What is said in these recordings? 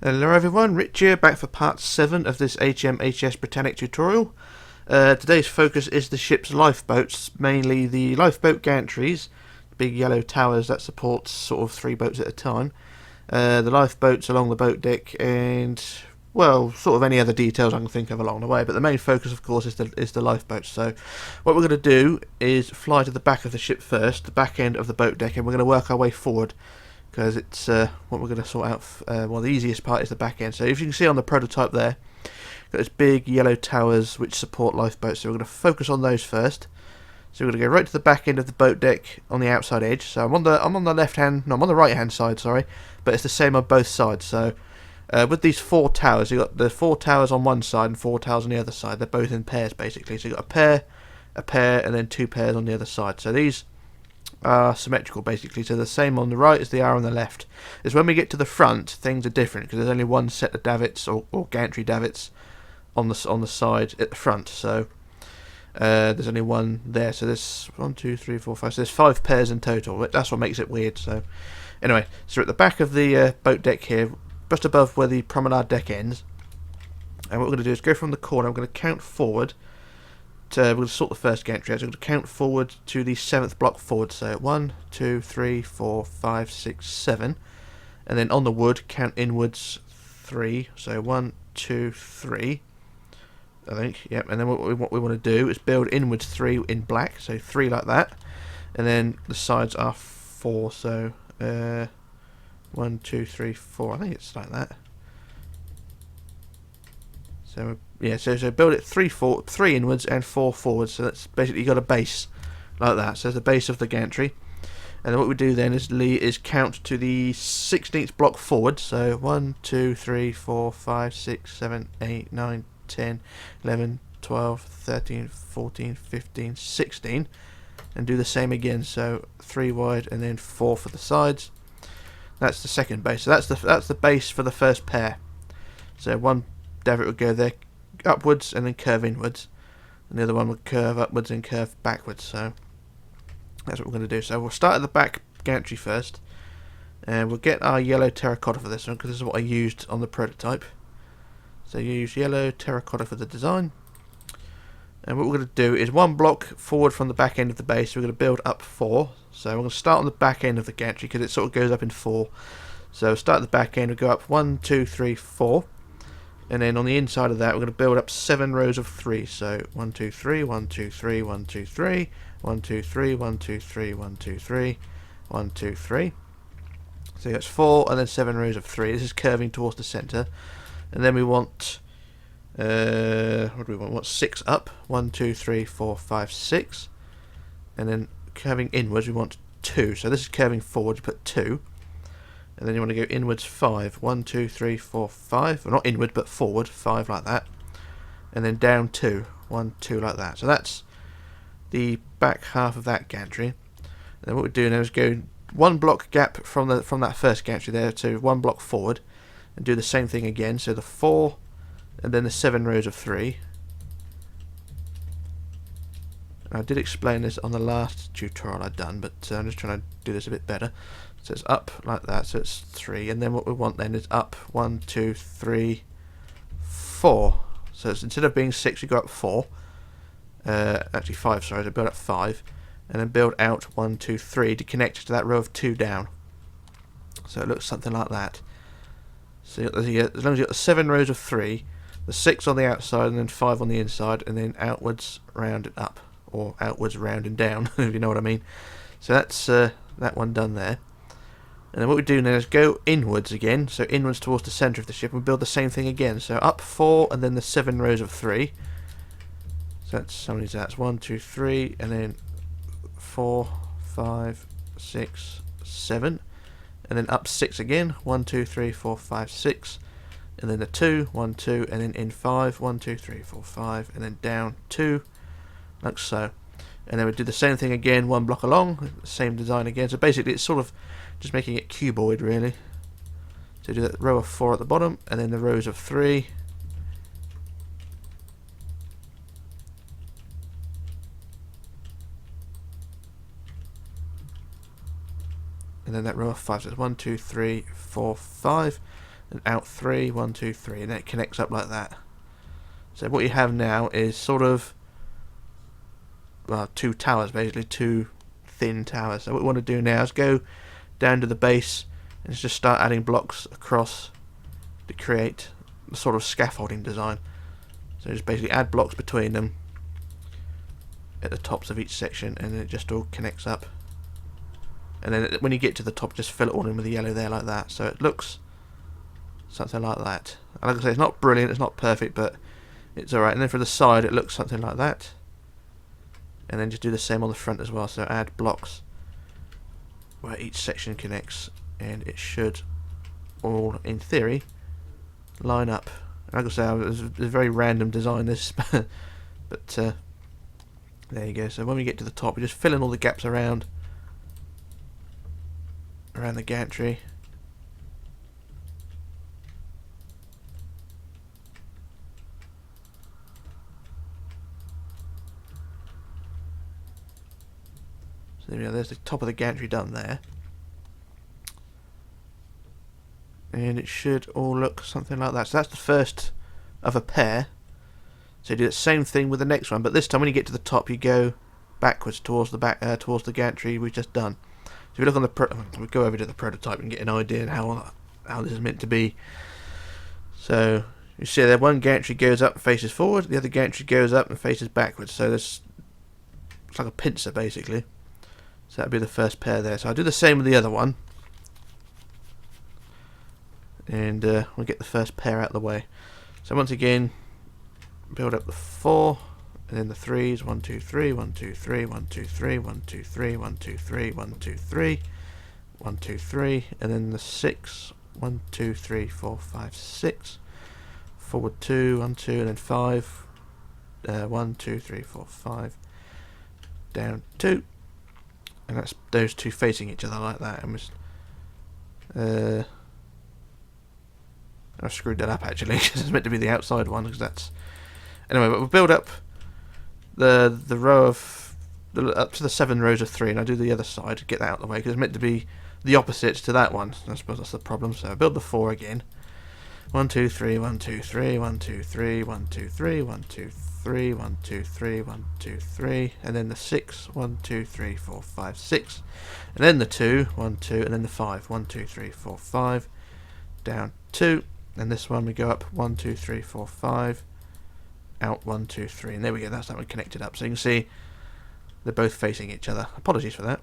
Hello everyone, Rich here, back for part 7 of this HMHS Britannic tutorial. Today's focus is the ship's lifeboats, mainly the lifeboat gantries, big yellow towers that support sort of 3 boats at a time, the lifeboats along the boat deck, and, well, sort of any other details I can think of along the way, but the main focus of course is the lifeboats. So what we're going to do is fly to the back of the ship first, the back end of the boat deck, and we're going to work our way forward, because it's what we're going to sort out. Well, the easiest part is the back end. So if you can see on the prototype there, got those big yellow towers which support lifeboats. So we're going to focus on those first. So we're going to go right to the back end of the boat deck on the outside edge. So I'm on the left hand, no, I'm on the right hand side, sorry, but it's the same on both sides. So with these 4 towers, you've got the 4 towers on one side and 4 towers on the other side. They're both in pairs basically. So you've got a pair, and then 2 pairs on the other side. So these are symmetrical basically, so the same on the right as they are on the left. Is when we get to the front, things are different because there's only one set of davits or gantry davits on the side at the front. So there's only one there. So there's 1, 2, 3, 4, 5. So there's 5 pairs in total. That's what makes it weird. So anyway, so at the back of the boat deck here, just above where the promenade deck ends, and what we're going to do is go from the corner. I'm going to count forward. We're going to sort the first gantry out. So we're going to count forward to the 7th block forward. So 1, 2, 3, 4, 5, 6, 7. And then on the wood, count inwards 3. So 1, 2, 3. I think, yep. And then what we want to do is build inwards 3 in black. So 3 like that. And then the sides are 4. So 1, 2, 3, 4. I think it's like that. So yeah, so build it 3 inwards and 4 forwards. So that's basically, you got a base like that. So there's the base of the gantry, and then what we do then is count to the 16th block forward. So 1, 2, 3, 4, 5, 6, 7, 8, 9, 10, 11, 12, 13, 14, 15, 16, and do the same again. So 3 wide and then 4 for the sides. That's the second base. So that's the base for the first pair. So one davit would go there upwards and then curve inwards, and the other one would curve upwards and curve backwards. So that's what we're going to do. So we'll start at the back gantry first, and we'll get our yellow terracotta for this one because this is what I used on the prototype. So you use yellow terracotta for the design, and what we're going to do is 1 block forward from the back end of the base. We're going to build up 4. So we're going to start on the back end of the gantry because it sort of goes up in 4. So start at the back end, we go up 1, 2, 3, 4. And then on the inside of that, we're going to build up 7 rows of 3. So 1, 2, 3, 1, 2, 3, 1, 2, 3, 1, 2, 3, 1, 2, 3, 1, 2, 3, 1, 2, 3. So that's 4 and then 7 rows of 3. This is curving towards the centre. And then we want, what do we want? We want 6 up. 1, 2, 3, 4, 5, 6. And then curving inwards, we want 2. So this is curving forward, you put 2. And then you want to go inwards 5. 1, 2, 3, 4, 5. Well, not inward, but forward 5 like that. And then down 2. 1, 2 like that. So that's the back half of that gantry. And then what we do now is go 1 block gap from that first gantry there to 1 block forward, and do the same thing again. So the 4, and then the 7 rows of 3. I did explain this on the last tutorial I'd done, but I'm just trying to do this a bit better. So it's up like that, so it's 3, and then what we want then is up 1, 2, 3, 4. So it's, instead of being 6, we go up 4. Actually 5, sorry, so build up 5, and then build out 1, 2, 3 to connect to that row of 2 down. So it looks something like that. So as long as you've got the 7 rows of 3, the 6 on the outside, and then 5 on the inside, and then outwards, round and up, or outwards, round and down, if you know what I mean. So that's that one done there. And then what we do now is go inwards again, so inwards towards the centre of the ship, and build the same thing again. So up 4, and then the 7 rows of 3. So that's, how many is that? That's 1, 2, 3, and then 4, 5, 6, 7. And then up 6 again, 1, 2, 3, 4, 5, 6. And then the 2, 1, 2, and then in 5, 1, 2, 3, 4, 5, and then down 2, like so. And then we do the same thing again, 1 block along, same design again. So basically it's sort of just making it cuboid really. So do that row of 4 at the bottom, and then the rows of 3. And then that row of 5, so it's 1, 2, 3, 4, 5. and out 3, 1, 2, 3, and then it connects up like that. So what you have now is sort of, well, 2 towers basically, 2 thin towers. So what we want to do now is go down to the base and just start adding blocks across to create a sort of scaffolding design. So just basically add blocks between them at the tops of each section, and then it just all connects up. And then when you get to the top, just fill it all in with the yellow there like that. So it looks something like that. And like I say, it's not brilliant, it's not perfect, but it's alright. And then for the side, it looks something like that. And then just do the same on the front as well. So add blocks where each section connects, and it should all, in theory, line up. Like I say, it was a very random design this, but there you go. So when we get to the top, we just fill in all the gaps around the gantry. So there we go, there's the top of the gantry done there. And it should all look something like that. So that's the first of a pair. So you do the same thing with the next one, but this time when you get to the top, you go backwards towards the towards the gantry we've just done. So if you look on the we go over to the prototype and get an idea of how this is meant to be. So you see there, one gantry goes up and faces forward, the other gantry goes up and faces backwards. So it's like a pincer basically. So that'd be the first pair there. So I'll do the same with the other one, and we'll get the first pair out of the way. So once again, build up the 4, and then the 3s. 1, 2, 3, 1, 2, 3, 1, 2, 3, 1, 2, 3, 1, 2, 3, 1, 2, 3, 1, 2, 3, and then the 6. 1, 2, 3, 4, 5, 6. Forward 2, 1, 2, and then 5. 1, 2, 3, 4, 5. Down 2, and that's those two facing each other like that. And I've screwed that up actually, because it's meant to be the outside one, because that's... Anyway, but we'll build up the row of... up to the 7 rows of 3, and I'll do the other side to get that out of the way, because it's meant to be the opposite to that one. I suppose that's the problem. So I build the 4 again. 1, 2, 3, 1, 2, 3, 1, 2, 3, 1, 2, 3, 1, 2, 3, 1, 2, 3, 1, 2, 3, and then the 6, 1, 2, 3, 4, 5, 6, and then the 2, 1, 2, and then the 5, 1, 2, 3, 4, 5, down 2, and this one we go up 1, 2, 3, 4, 5, out 1, 2, 3, and there we go, that's that one connected up. So you can see they're both facing each other. Apologies for that.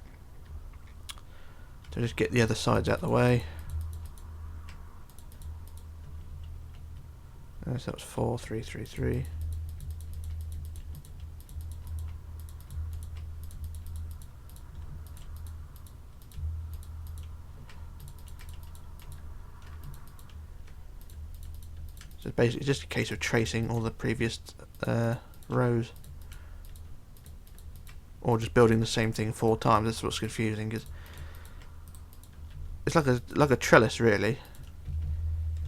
So just get the other sides out of the way. So that was 4, 3, 3, 3. So basically just a case of tracing all the previous rows, or just building the same thing 4 times. That's what's confusing, because it's like a trellis really.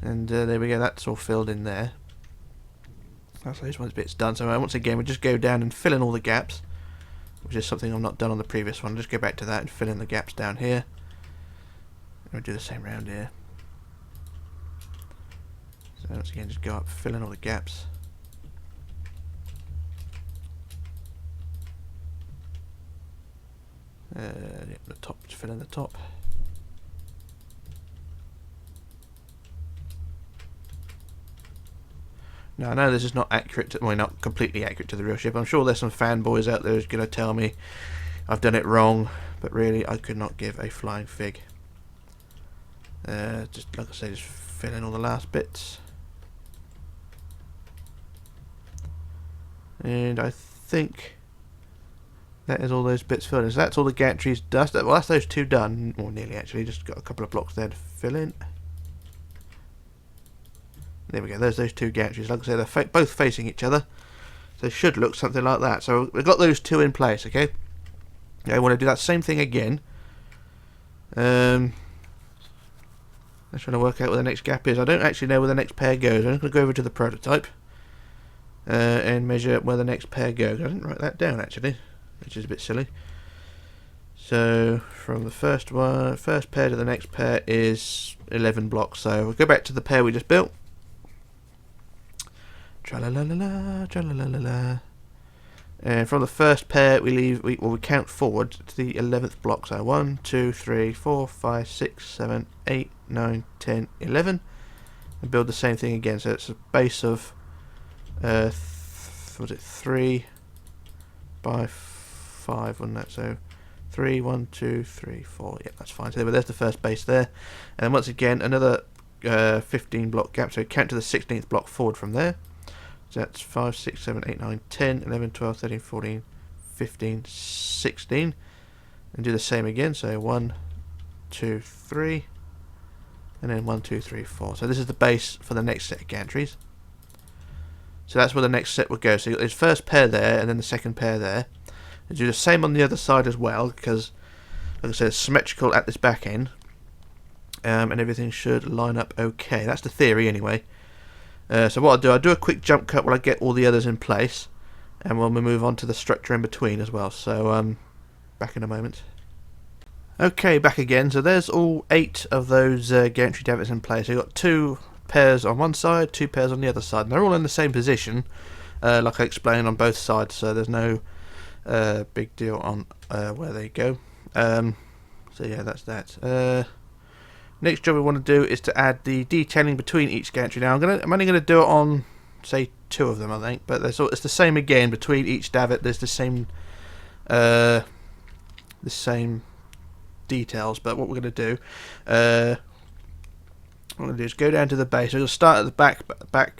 And there we go, that's all filled in there. That's those ones bits done. So once again, we just go down and fill in all the gaps, which is something I've not done on the previous one. Just go back to that and fill in the gaps down here. And we'll do the same round here. So once again, just go up, fill in all the gaps. Yep, the top, just fill in the top. Now I know this is not accurate, well, not completely accurate to the real ship. I'm sure there's some fanboys out there who's going to tell me I've done it wrong, but really I could not give a flying fig. Just like I say, just fill in all the last bits. And I think that is all those bits filled in. So that's all the gantries done. Well, that's those 2 done, or nearly actually. Just got a couple of blocks there to fill in. There we go, there's those 2 gantries. Like I say, they're both facing each other. So it should look something like that. So we've got those 2 in place, okay? Now I want to do that same thing again. I'm trying to work out where the next gap is. I don't actually know where the next pair goes. I'm just going to go over to the prototype and measure where the next pair goes. I didn't write that down actually, which is a bit silly. So from the first pair to the next pair is 11 blocks. So we'll go back to the pair we just built. Tra-la-la-la-la, tra-la-la-la-la. And from the first pair we count forward to the 11th block. So 1, 2, 3, 4, 5, 6, 7, 8, 9, 10, 11. And build the same thing again. So it's a base of was it 3 by 5, wasn't that? So 3, 1, 2, 3, 4. Yeah, that's fine. So there's the first base there. And then once again another 15 block gap. So count to the 16th block forward from there. So that's 5, 6, 7, 8, 9, 10, 11, 12, 13, 14, 15, 16. And do the same again. So 1, 2, 3. And then 1, 2, 3, 4. So this is the base for the next set of gantries. So that's where the next set would go. So you've got this first pair there, and then the second pair there. And do the same on the other side as well, because, like I said, it's symmetrical at this back end. And everything should line up okay. That's the theory anyway. So what I'll do a quick jump cut while I get all the others in place. And we'll move on to the structure in between as well. So back in a moment. Okay, back again. So there's all 8 of those gantry davits in place. So you've got 2 pairs on one side, 2 pairs on the other side, and they're all in the same position, like I explained, on both sides, so there's no big deal on where they go. So yeah, that's that. Next job we want to do is to add the detailing between each gantry. Now I'm only going to do it on, say, 2 of them, I think, but it's the same again between each davit. There's the same details, but what we're going to do, what I'm going to do is go down to the base. So we'll start at the back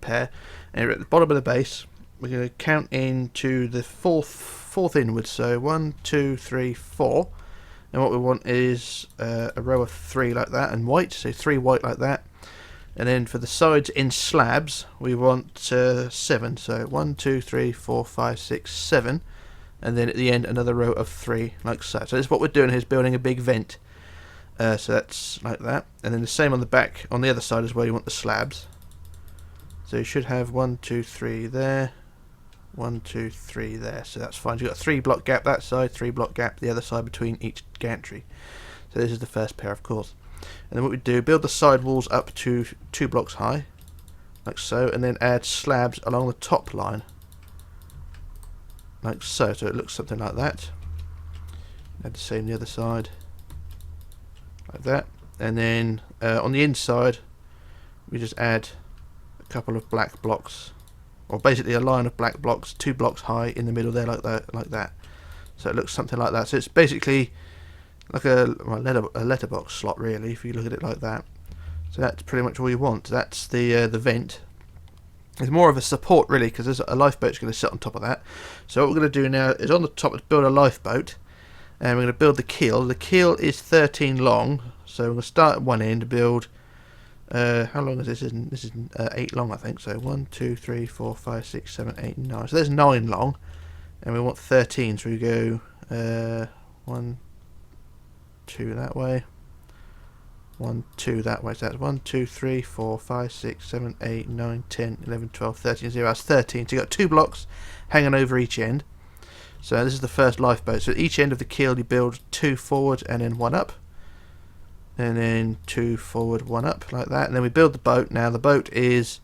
pair, and at the bottom of the base we're going to count into the fourth inwards. So 1, 2, 3, 4, and what we want is a row of 3 like that, and white. So 3 white like that, and then for the sides in slabs we want 7. So 1, 2, 3, 4, 5, 6, 7, and then at the end another row of 3 like so. So this is what we're doing here, is building a big vent. So that's like that, and then the same on the back, on the other side as well. You want the slabs, so you should have 1, 2, 3 there, 1, 2, 3 there. So that's fine. You've got a 3 block gap that side, 3 block gap the other side between each gantry. So this is the first pair, of course. And then what we do, build the side walls up to 2 blocks high, like so, and then add slabs along the top line, like so. So it looks something like that. Add the same the other side, like that. And then on the inside we just add a couple of black blocks, or basically a line of black blocks 2 blocks high in the middle there, like that. So it looks something like that. So it's basically like a letterbox slot, really, if you look at it like that. So that's pretty much all you want. That's the vent. It's more of a support, really, because there's a lifeboat's going to sit on top of that. So what we're going to do now is, on the top, is build a lifeboat. And we're going to build the keel. The keel is 13 long, so we're going to start at one end to build. How long is this? This is 8 long, I think. So 1, 2, 3, 4, 5, 6, 7, 8, 9. So there's 9 long, and we want 13. So we go 1, 2 that way, 1, 2 that way. So that's 1, 2, 3, 4, 5, 6, 7, 8, 9, 10, 11, 12, 13. 0. That's 13. So you've got 2 blocks hanging over each end. So this is the first lifeboat. So at each end of the keel you build 2 forward and then 1 up, and then 2 forward, 1 up, like that. And then we build the boat. Now the boat is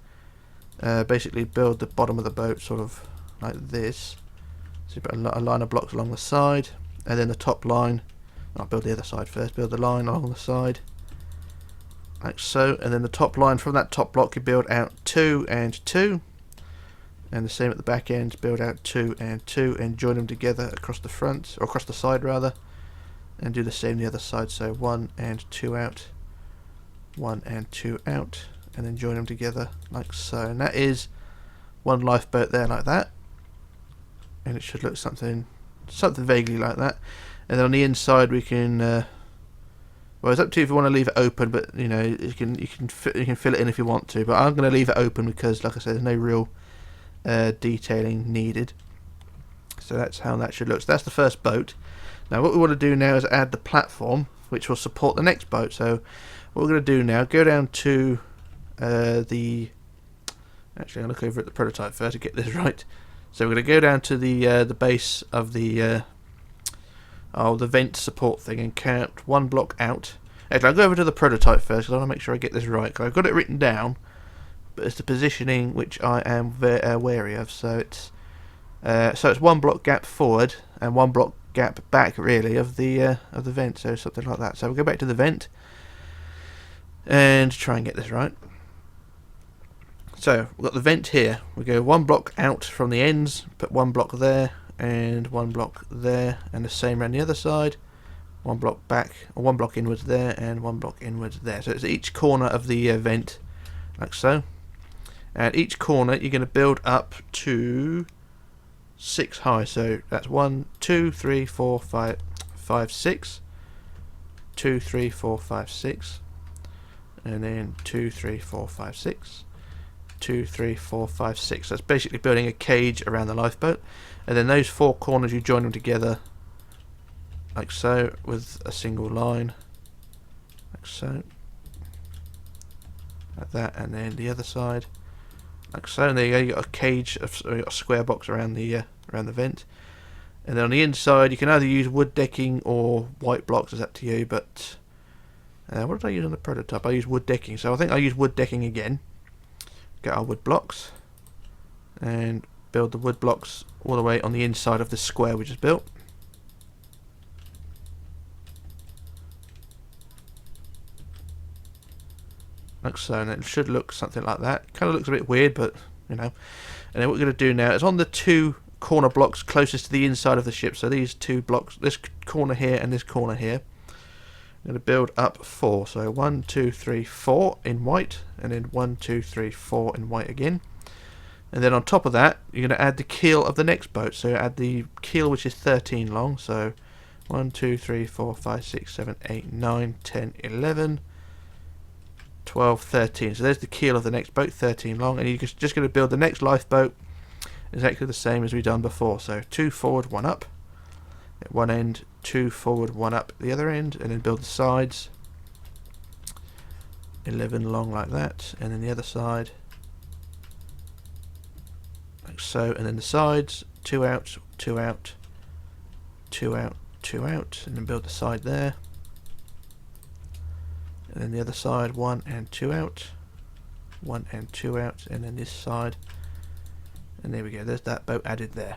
basically build the bottom of the boat sort of like this. So you put a line of blocks along the side, and then the top line. I'll build the other side first. Build the line along the side, like so. And then the top line, from that top block you build out 2 and 2. And the same at the back end, build out 2 and 2, and join them together across the front, or across the side rather, and do the same the other side. So 1 and 2 out, 1 and 2 out, and then join them together like so. And that is one lifeboat there, like that. And it should look something vaguely like that. And then on the inside we can, well, it's up to you if you want to leave it open, but you know, you can fill it in if you want to. But I'm going to leave it open because, like I said, there's no real detailing needed. So that's how that should look. So that's the first boat. Now what we want to do now is add the platform which will support the next boat. So what we're going to do now, go down to actually I'll look over at the prototype first to get this right. So we're going to go down to the base of the the vent support thing and count one block out. Actually, I'll go over to the prototype first because I want to make sure I get this right. Because I've got it written down, but it's the positioning which I am very wary of. So it's one block gap forward and one block gap back, really, of the vent. So something like that. So we'll go back to the vent and try and get this right. So we've got the vent here. We go one block out from the ends, put one block there and one block there, and the same around the other side. One block back, or one block inwards there, and one block inwards there. So it's each corner of the vent, like so. And each corner you're going to build up to 6 high. So that's 1, 2, 3, 4, 5, 6. 2, 3, 4, 5, 6. And then 2, 3, 4, 5, 6. 2, 3, 4, 5, 6. That's basically building a cage around the lifeboat. And then those 4 corners, you join them together like so, with a single line, like so, like that, and then the other side, like so. And there you go. You got a cage, you got a square box around the vent. And then on the inside, you can either use wood decking or white blocks. It's up to you. But what did I use on the prototype? I used wood decking, so I think I use wood decking again. Get our wood blocks and build the wood blocks all the way on the inside of the square we just built. Like so, and it should look something like that. Kind of looks a bit weird, but you know. And then what we're going to do now is on the 2 corner blocks closest to the inside of the ship. So these 2 blocks, this corner here and this corner here, I'm going to build up 4. So 1, 2, 3, 4 in white, and then 1, 2, 3, 4 in white again. And then on top of that, you're going to add the keel of the next boat. So add the keel, which is 13 long. So 1, 2, 3, 4, 5, 6, 7, 8, 9, 10, 11, 12, 13. So there's the keel of the next boat, 13 long. And you're just going to build the next lifeboat exactly the same as we've done before. So 2 forward, 1 up at one end, 2 forward, 1 up at the other end, and then build the sides 11 long like that, and then the other side like so, and then the sides 2 out, 2 out, 2 out, 2 out, and then build the side there, and then the other side 1 and 2 out, 1 and 2 out, and then this side, and there we go, there's that boat added there.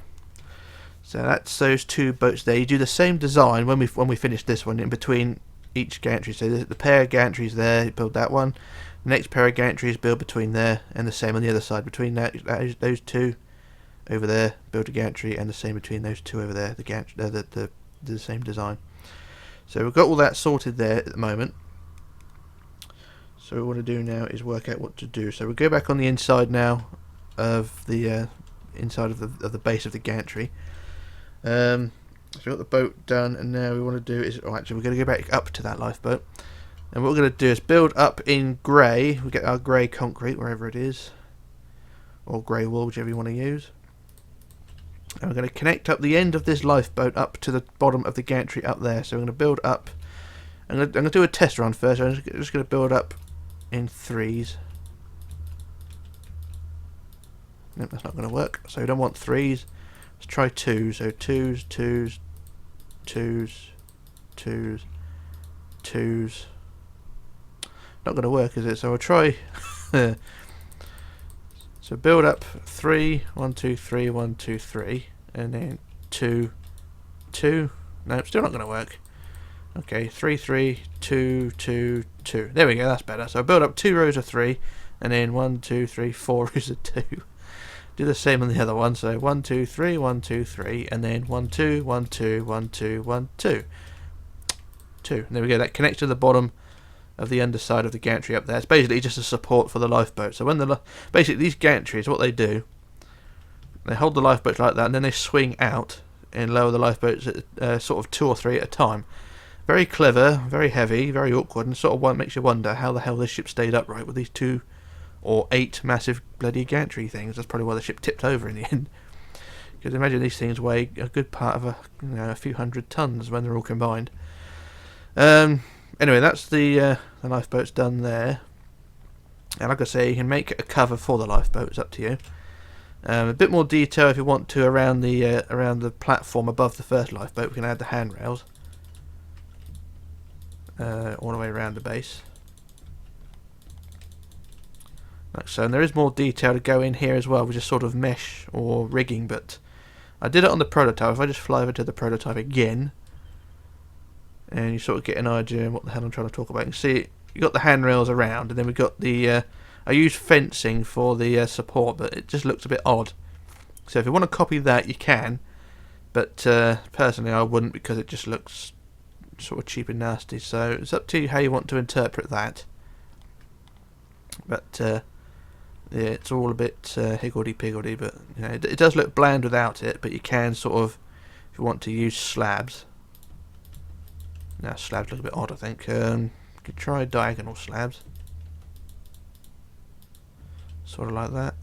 So that's those 2 boats there. You do the same design when we finish this one in between each gantry. So the pair of gantries there, you build that one. The next pair of gantries build between there, and the same on the other side between those 2 over there. Build a gantry, and the same between those 2 over there. The same design. So we've got all that sorted there at the moment. So what we want to do now is work out what to do. So we'll go back on the inside now of the inside of the base of the gantry. So we've got the boat done, and now we want to do is, actually we're going to go back up to that lifeboat, and what we're going to do is build up in grey. We get our grey concrete wherever it is, or grey wool, whichever you want to use, and we're going to connect up the end of this lifeboat up to the bottom of the gantry up there. So we're going to build up. I'm going to do a test run first. So I'm just going to build up in 3s. Nope, that's not going to work. So we don't want 3s. Let's try 2s. So 2s, 2s, 2s, 2s, 2s. Not going to work, is it? So I'll try. So build up 3, 1, 2, 3, 1, 2, 3, and then 2, 2. No, still not going to work. Okay, 3, 3, 2, 2, 2. There we go, that's better. So I build up 2 rows of 3, and then 1, 2, 3, 4 rows of 2. Do the same on the other one. So 1, 2, 3, 1, 2, 3, and then 1, 2, 1, 2, 1, 2, 1, 2. 2. And there we go, that connects to the bottom of the underside of the gantry up there. It's basically just a support for the lifeboat. So when basically these gantries, what they do, they hold the lifeboats like that, and then they swing out and lower the lifeboats at sort of 2 or 3 at a time. Very clever, very heavy, very awkward, and sort of makes you wonder how the hell this ship stayed upright with these 2 or 8 massive bloody gantry things. That's probably why the ship tipped over in the end. Because imagine these things weigh a good part of a few hundred tons when they're all combined. Anyway, that's the lifeboat's done there. And like I say, you can make a cover for the lifeboat. It's up to you. A bit more detail if you want to around the platform above the first lifeboat. We can add the handrails all the way around the base. Like so, and there is more detail to go in here as well, with just sort of mesh or rigging, but I did it on the prototype. If I just fly over to the prototype again, and you sort of get an idea of what the hell I'm trying to talk about. You can see you got the handrails around, and then we got the I used fencing for the support, but it just looks a bit odd. So if you want to copy that, you can, but personally I wouldn't, because it just looks sort of cheap and nasty. So it's up to you how you want to interpret that. But yeah, it's all a bit higgledy-piggledy, but you know, it does look bland without it. But you can sort of, if you want to use slabs. Now slabs look a bit odd, I think. You could try diagonal slabs, sort of like that.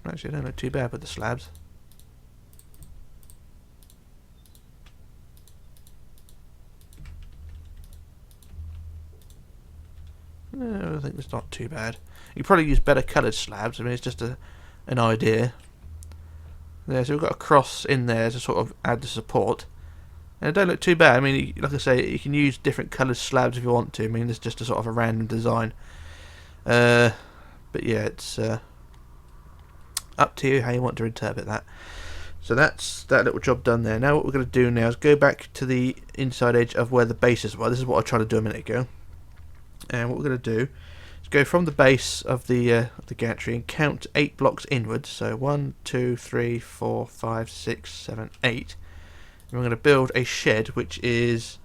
Actually, I don't look too bad with the slabs. No, I think it's not too bad. You could probably use better coloured slabs. I mean, it's just an idea. There, so we've got a cross in there to sort of add the support. And it don't look too bad. I mean, like I say, you can use different coloured slabs if you want to. I mean, it's just a sort of a random design. But yeah, it's up to you how you want to interpret that. So that's that little job done there. Now what we're going to do now is go back to the inside edge of where the bases were. This is what I tried to do a minute ago. And what we're going to do is go from the base of the gantry and count 8 blocks inwards. So 1, 2, 3, 4, 5, 6, 7, 8. And we're going to build a shed, which is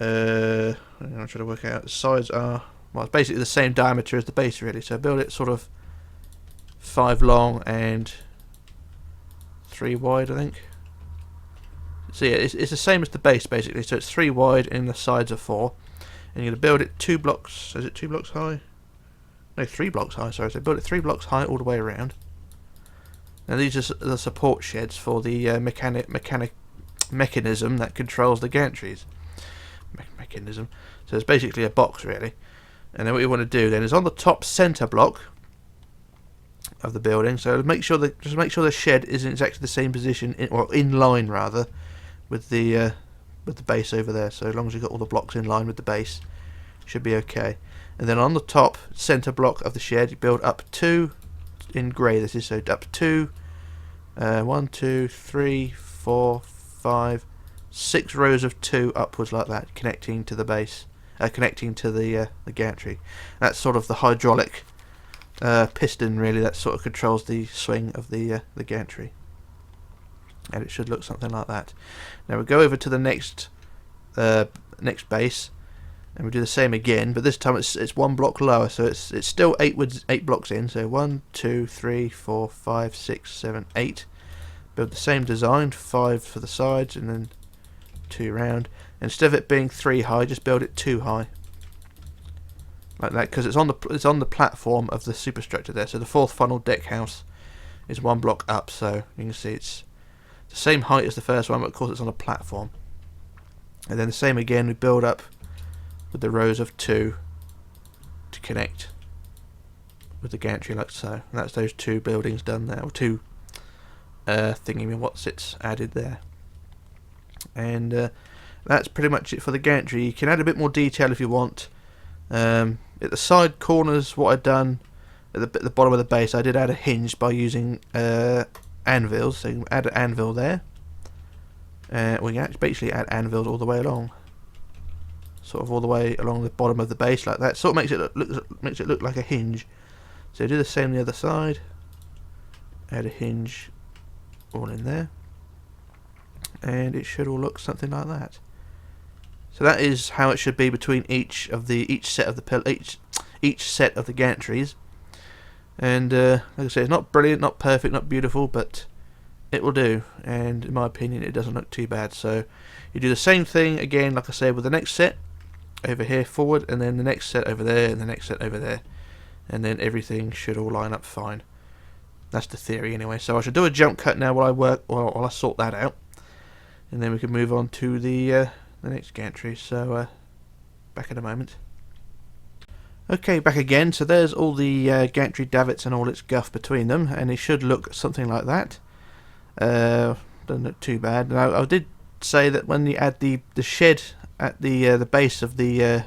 I'm trying to work out the sides are, well, it's basically the same diameter as the base really. So build it sort of 5 long and 3 wide, I think. So yeah, it's the same as the base basically. So it's 3 wide and the sides are 4. And you're going to build it 2 blocks. Is it 2 blocks high? No, 3 blocks high. Sorry, so build it 3 blocks high all the way around. Now these are the support sheds for the mechanism that controls the gantries. Mechanism. So it's basically a box really. And then what you want to do then is on the top centre block of the building. So just make sure the shed is in exactly the same position, in line rather, with the base over there. So as long as you've got all the blocks in line with the base, should be okay. And then on the top centre block of the shed, you build up 2 in grey. This is so up 2, 1, 2, 3, 4, 5, 6 rows of 2 upwards like that, connecting to the base, connecting to the gantry. That's sort of the hydraulic piston really that sort of controls the swing of the gantry. And it should look something like that. Now we'll go over to the next base, and we'll do the same again, but this time it's 1 block lower, so it's still 8 blocks in. So 1, 2, 3, 4, 5, 6, 7, 8. Build the same design, 5 for the sides, and then 2 round. And instead of it being 3 high, just build it 2 high, like that, because it's on the platform of the superstructure there. So the 4th funnel deck house is 1 block up, so you can see it's the same height as the first one, but of course it's on a platform. And then the same again, we build up with the rows of 2 to connect with the gantry like so. And that's those 2 buildings done there, or 2 thingy-me-what's-its added there. And that's pretty much it for the gantry. You can add a bit more detail if you want. At the side corners, what I've done at the bottom of the base, I did add a hinge by using anvils. So you can add an anvil there. We can actually basically add anvils all the way along, sort of all the way along the bottom of the base like that. Sort of makes it look like a hinge. So do the same on the other side. Add a hinge all in there, and it should all look something like that. So that is how it should be between each set of the gantries. And like I say, it's not brilliant, not perfect, not beautiful, but it will do. And in my opinion, it doesn't look too bad. So you do the same thing again, like I said, with the next set over here forward, and then the next set over there, and the next set over there, and then everything should all line up fine. That's the theory anyway. So I should do a jump cut now while I sort that out, and then we can move on to the next gantry. So back in a moment. Okay, back again. So there's all the gantry davits and all its guff between them, and it should look something like that. Doesn't look too bad. Now, I did say that when you add the shed at the base of the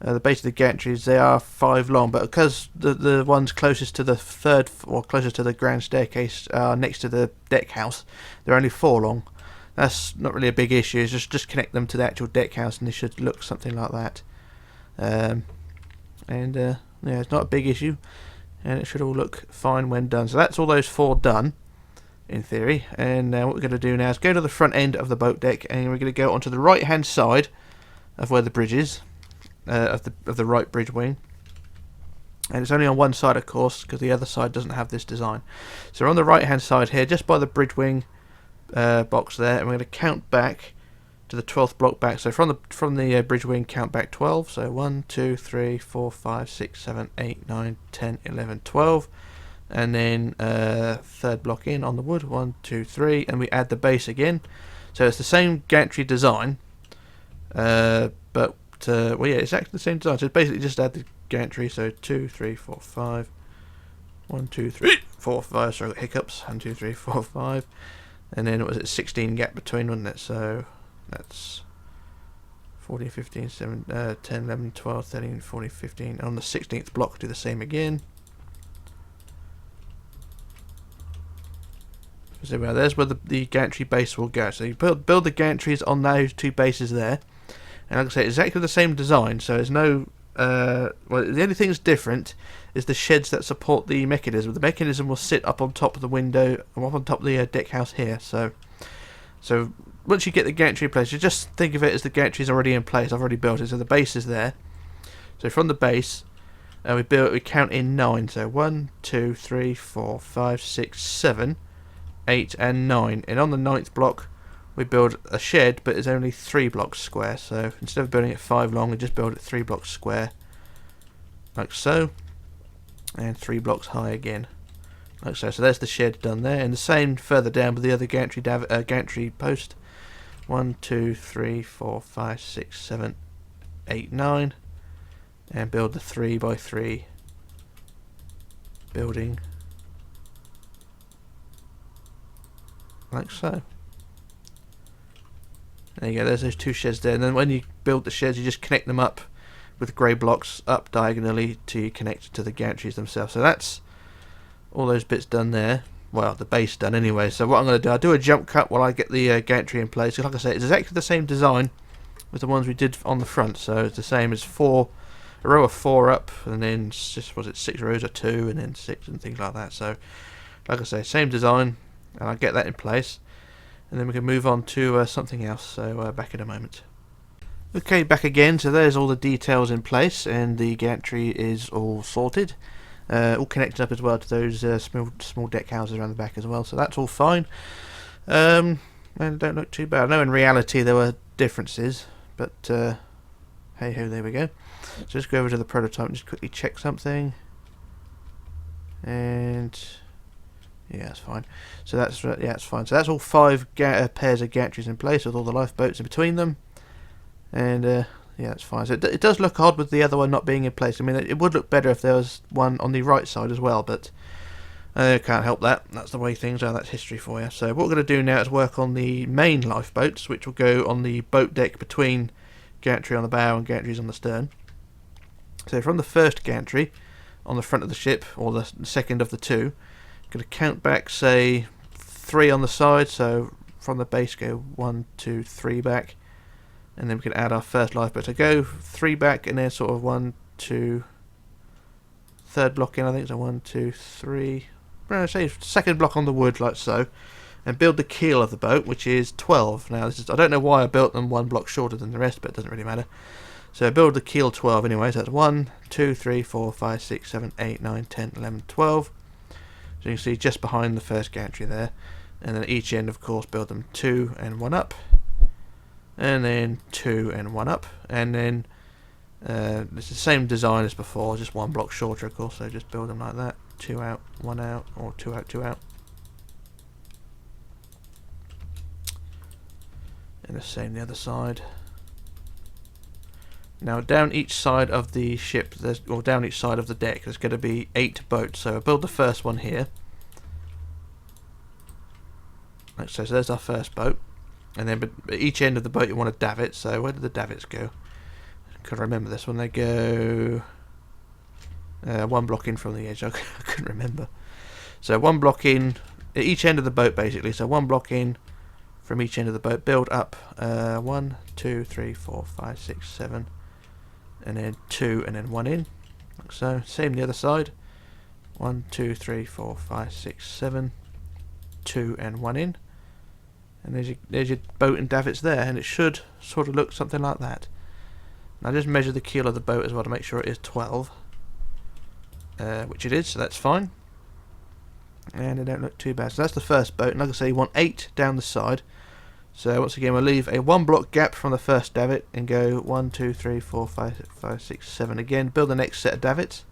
base of the gantries, they are 5 long, but because the ones closest to the third or closest to the grand staircase are next to the deck house, they're only 4 long. That's not really a big issue. It's just connect them to the actual deck house, and they should look something like that. Yeah, it's not a big issue, and it should all look fine when done. So that's all those 4 done, in theory. And what we're going to do now is go to the front end of the boat deck, and we're going to go onto the right hand side of where the bridge is, of the right bridge wing. And it's only on one side, of course, because the other side doesn't have this design. So we're on the right hand side here, just by the bridge wing box there, and we're going to count back to the 12th block back. So from the bridge wing, count back 12. So 1, 2, 3, 4, 5, 6, 7, 8, 9, 10, 11, 12. And then third block in on the wood, 1, 2, 3, and we add the base again. So it's the same gantry design, but well, yeah, it's actually the same design. So it's basically just add the gantry. So 2, 3, 4, 5. 1, 2, 3, 4, 5. Sorry, I got hiccups. 1, 2, 3, 4, 5. And then what was it? 16 gap between, wasn't it? So that's 14, 15, 7, 10, 11, 12, 13, 14, 15. And on the 16th block, do the same again. So there's where the gantry base will go. So you build the gantries on those 2 bases there. And like I say, exactly the same design. So there's no... well, the only thing that's different is the sheds that support the mechanism. The mechanism will sit up on top of the window, up on top of the deck house here. So once you get the gantry in place, you just think of it as the gantry is already in place. I've already built it, so the base is there. So from the base, we count in 9. So 1, 2, 3, 4, 5, 6, 7, 8, and 9. And on the 9th block, we build a shed, but it's only 3 blocks square. So instead of building it 5 long, we just build it 3 blocks square, like so, and 3 blocks high again, like so. So there's the shed done there, and the same further down with the other gantry post. 1, 2, 3, 4, 5, 6, 7, 8, 9, and build the 3 by 3 building, like so. There you go, there's those 2 sheds there, and then when you build the sheds, you just connect them up with grey blocks up diagonally to connect to the gantries themselves. So that's all those bits done there. Well, the base done anyway. So what I'm going to do, I'll do a jump cut while I get the gantry in place. Like I say, it's exactly the same design as the ones we did on the front. So it's the same as a row of 4 up, and then just, was it 6 rows of 2, and then 6 and things like that. So like I say, same design, and I'll get that in place. And then we can move on to something else, so back in a moment. Okay, back again. So there's all the details in place, and the gantry is all sorted. All connected up as well to those small deck houses around the back as well, so that's all fine. And don't look too bad. I know in reality there were differences, but hey ho, there we go. So just go over to the prototype and just quickly check something. And... yeah, that's fine. So that's it's fine. So that's all 5 pairs of gantries in place with all the lifeboats in between them, and yeah, that's fine. So it does look odd with the other one not being in place. I mean, it would look better if there was one on the right side as well, but can't help that. That's the way things are. That's history for you. So what we're going to do now is work on the main lifeboats, which will go on the boat deck between gantry on the bow and gantries on the stern. So from the first gantry on the front of the ship, or the second of the 2. Going to count back, say 3 on the side, so from the base go 1, 2, 3 back, and then we can add our first lifeboat. So go 3 back, and then sort of 1, 2, third block in, I think, so 1, 2, 3, say second block on the wood, like so, and build the keel of the boat, which is 12. Now, I don't know why I built them 1 block shorter than the rest, but it doesn't really matter. So build the keel 12 anyway, so that's 1, 2, 3, 4, 5, 6, 7, 8, 9, 10, 11, 12. So you can see just behind the first gantry there, and then each end, of course, build them 2 and 1 up, and then 2 and 1 up, and then it's the same design as before, just 1 block shorter, of course. So just build them like that: 2 out, 1 out, or 2 out, 2 out, and the same the other side. Now down each side of the ship, or down each side of the deck, there's going to be 8 boats. So I'll build the first one here. Like so, there's our first boat. And then at each end of the boat you want a davit. So where did the davits go? I can remember this one. They go one block in from the edge. I couldn't remember. So one block in at each end of the boat basically. So one block in from each end of the boat. Build up 1, 2, 3, 4, 5, 6, 7. And then 2 and then 1 in. Like so. Same the other side. 1, 2, 3, 4, 5, 6, 7. 2 and 1 in. And there's your boat and davits there, and it should sort of look something like that. Now just measure the keel of the boat as well to make sure it is 12, which it is, so that's fine. And they don't look too bad. So that's the first boat, and like I say, you want 8 down the side. So once again, we'll leave a 1 block gap from the first davit and go 1, 2, 3, 4, 5, 6, 7 again. Build the next set of davits.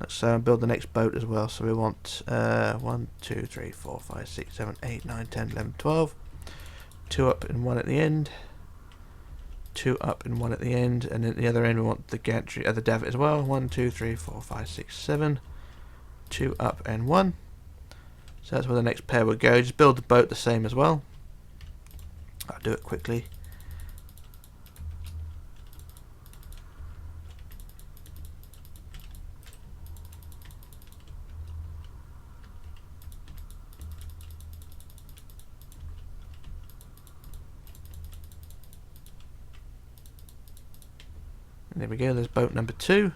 So build the next boat as well. So we want 1, 2, 3, 4, 5, 6, 7, 8, 9, 10, 11, 12. 2 up and 1 at the end. 2 up and 1 at the end. And at the other end we want the gantry, the davit as well. 1, 2, 3, 4, 5, 6, 7. 2 up and 1. So that's where the next pair would go. Just build the boat the same as well. I'll do it quickly. And there we go, there's boat number 2.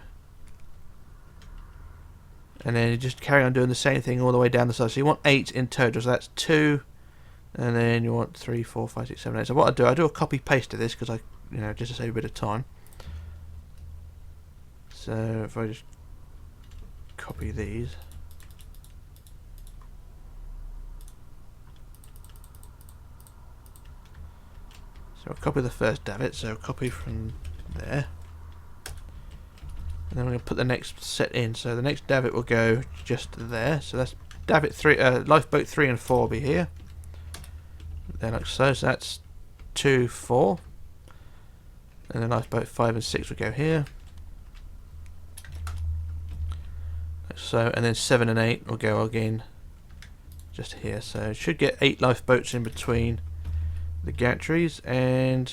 And then you just carry on doing the same thing all the way down the side. So you want 8 in total, so that's 2. And then you want 3, 4, 5, 6, 7, 8. So what I do a copy paste of this because just to save a bit of time. So if I just copy these. So I'll copy the first davit, so copy from there. And then I'm going to put the next set in. So the next davit will go just there. So that's davit 3, lifeboat 3 and 4 will be here. Then like so. So that's 2, 4. And then lifeboat 5 and 6 will go here. Like so, and then 7 and 8 will go again just here. So it should get 8 lifeboats in between the gantries, and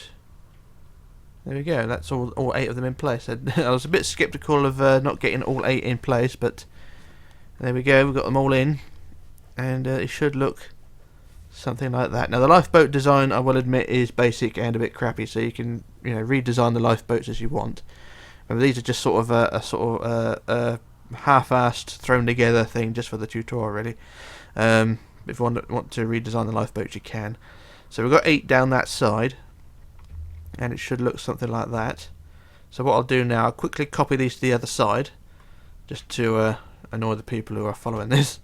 there we go. That's all 8 of them in place. I was a bit skeptical of not getting all 8 in place, but there we go. We've got them all in, and it should look something like that. Now the lifeboat design, I will admit, is basic and a bit crappy, so you can redesign the lifeboats as you want. Remember, these are just sort of a half-assed, thrown together thing just for the tutorial, really. If you want to redesign the lifeboats, you can. So we've got 8 down that side, and it should look something like that. So what I'll do now, I'll quickly copy these to the other side, just to annoy the people who are following this.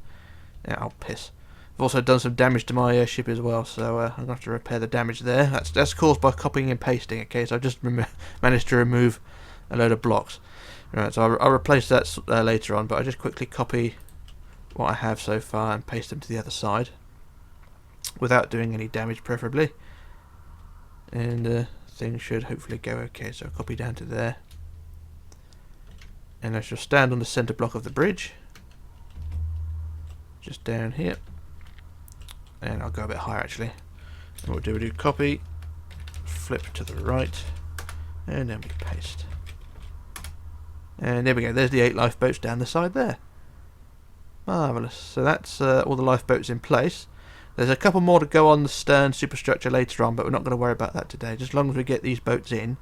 Yeah, I'll piss. I've also done some damage to my ship as well, so I'm going to have to repair the damage there. That's caused by copying and pasting, okay, so I've just managed to remove a load of blocks. Right, so I'll replace that later on, but I just quickly copy what I have so far and paste them to the other side, without doing any damage preferably. And things should hopefully go okay, so I'll copy down to there. And I shall stand on the centre block of the bridge, just down here. And I'll go a bit higher actually. What we'll do copy, flip to the right, and then we paste. And there we go, there's the 8 lifeboats down the side there. Marvellous. So that's all the lifeboats in place. There's a couple more to go on the stern superstructure later on, but we're not going to worry about that today. Just as long as we get these boats in,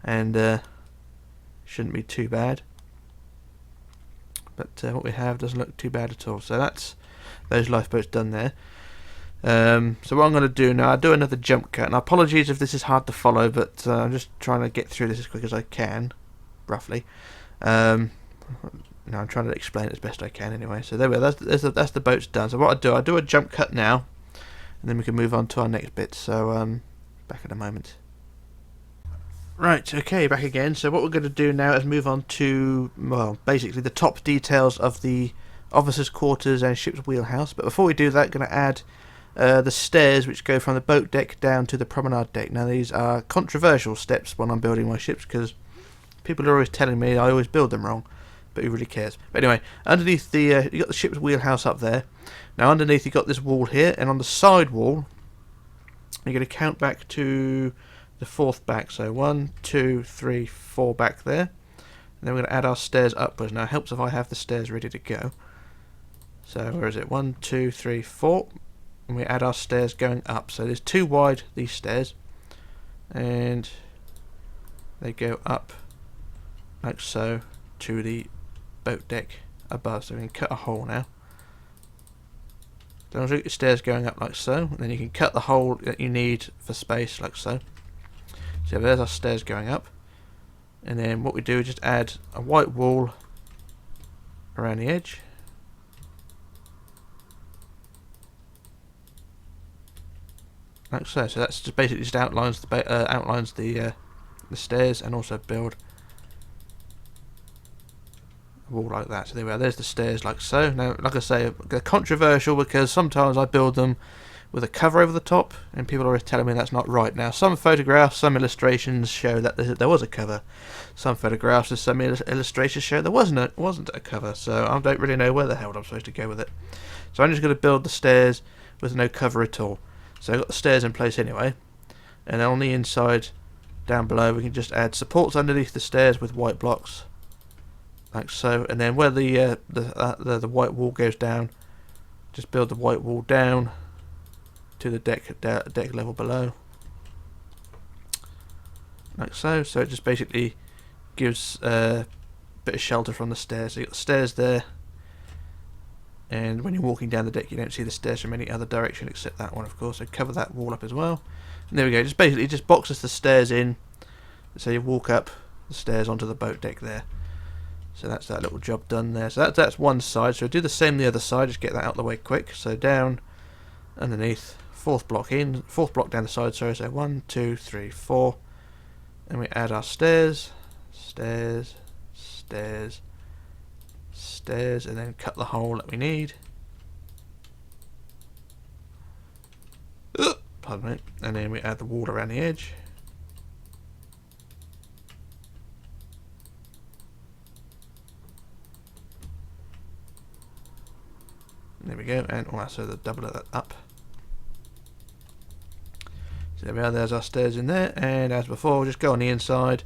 and shouldn't be too bad. But what we have doesn't look too bad at all. So that's those lifeboats done there. So what I'm going to do now, I'll do another jump cut. And apologies if this is hard to follow, but I'm just trying to get through this as quick as I can, roughly. I'm trying to explain it as best I can anyway. So there we are, that's the boats done. So what I'll do a jump cut now, and then we can move on to our next bit. So back in a moment. Right, okay, back again. So what we're going to do now is move on to, well, basically the top details of the officers' quarters and ship's wheelhouse. But before we do that, going to add the stairs which go from the boat deck down to the promenade deck. Now these are controversial steps when I'm building my ships because people are always telling me I always build them wrong, but who really cares? But anyway, underneath the you got the ship's wheelhouse up there. Now underneath you got this wall here, and on the side wall you're going to count back to the 4th back. So 1, 2, 3, 4 back there. And then we're going to add our stairs upwards. Now it helps if I have the stairs ready to go. So where is it? 1, 2, 3, 4. And we add our stairs going up. So there's 2 wide, these stairs. And they go up like so to the boat deck above. So we can cut a hole now. So your stairs going up like so. And then you can cut the hole that you need for space like so. So there's our stairs going up. And then what we do is just add a white wall around the edge. Like so. So that's just basically just outlines the stairs, and also build a wall like that. So there we are. There's the stairs like so. Now, like I say, they're controversial because sometimes I build them with a cover over the top, and people are always telling me that's not right. Now, some photographs, some illustrations show that there was a cover. Some photographs and some illustrations show there wasn't a cover. So I don't really know where the hell I'm supposed to go with it. So I'm just going to build the stairs with no cover at all. So I've got the stairs in place anyway, and then on the inside, down below, we can just add supports underneath the stairs with white blocks, like so. And then where the white wall goes down, just build the white wall down to the deck level below, like so. So it just basically gives a bit of shelter from the stairs. So you've got the stairs there, and when you're walking down the deck you don't see the stairs from any other direction except that one, of course. So cover that wall up as well. And there we go. Just basically just boxes the stairs in, so you walk up the stairs onto the boat deck there. So that's that little job done there. So that's one side. So do the same the other side. Just get that out of the way quick. So down, underneath, 4th block in, 4th block down the side. Sorry. So 1, 2, 3, 4, and we add our stairs, stairs, stairs, stairs, and then cut the hole that we need. Pardon me. And then we add the wall around the edge. There we go, and also the double that up. So there we are, there's our stairs in there, and as before, we'll just go on the inside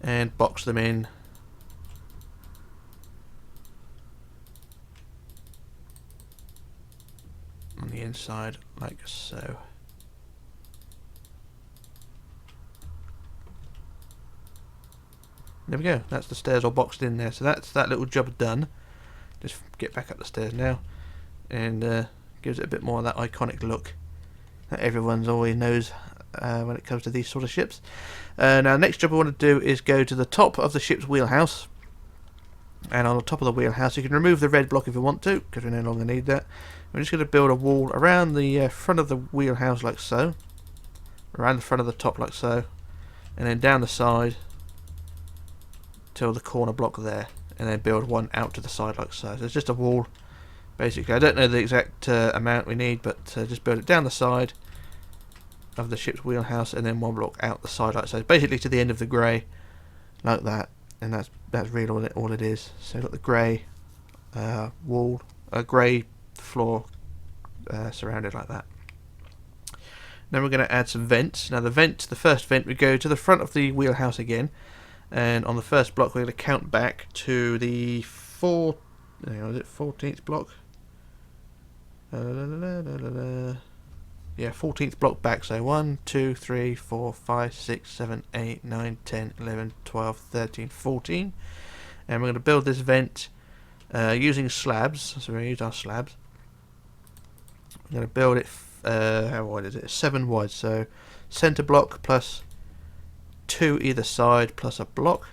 and box them in on the inside like so. There we go, that's the stairs all boxed in there. So that's that little job done. Just get back up the stairs now, and gives it a bit more of that iconic look that everyone's always knows when it comes to these sort of ships. Now, next job we want to do is go to the top of the ship's wheelhouse, and on the top of the wheelhouse you can remove the red block if you want to, because we no longer need that. We're just going to build a wall around the front of the wheelhouse like so, around the front of the top like so, and then down the side till the corner block there, and then build one out to the side like so. So it's just a wall basically. I don't know the exact amount we need, but just build it down the side of the ship's wheelhouse, and then one block out the side like so, basically to the end of the grey like that. And that's really all it is. So you've got the grey wall, grey floor surrounded like that. Then we're going to add some vents. Now the first vent, we go to the front of the wheelhouse again, and on the first block we're going to count back to the 14th block? Yeah, 14th block back. So 1, 2, 3, 4, 5, 6, 7, 8, 9, 10, 11, 12, 13, 14. And we're going to build this vent using slabs. So we're going to use our slabs. I'm going to build it, how wide is it? 7 wide. So centre block plus 2 either side plus a block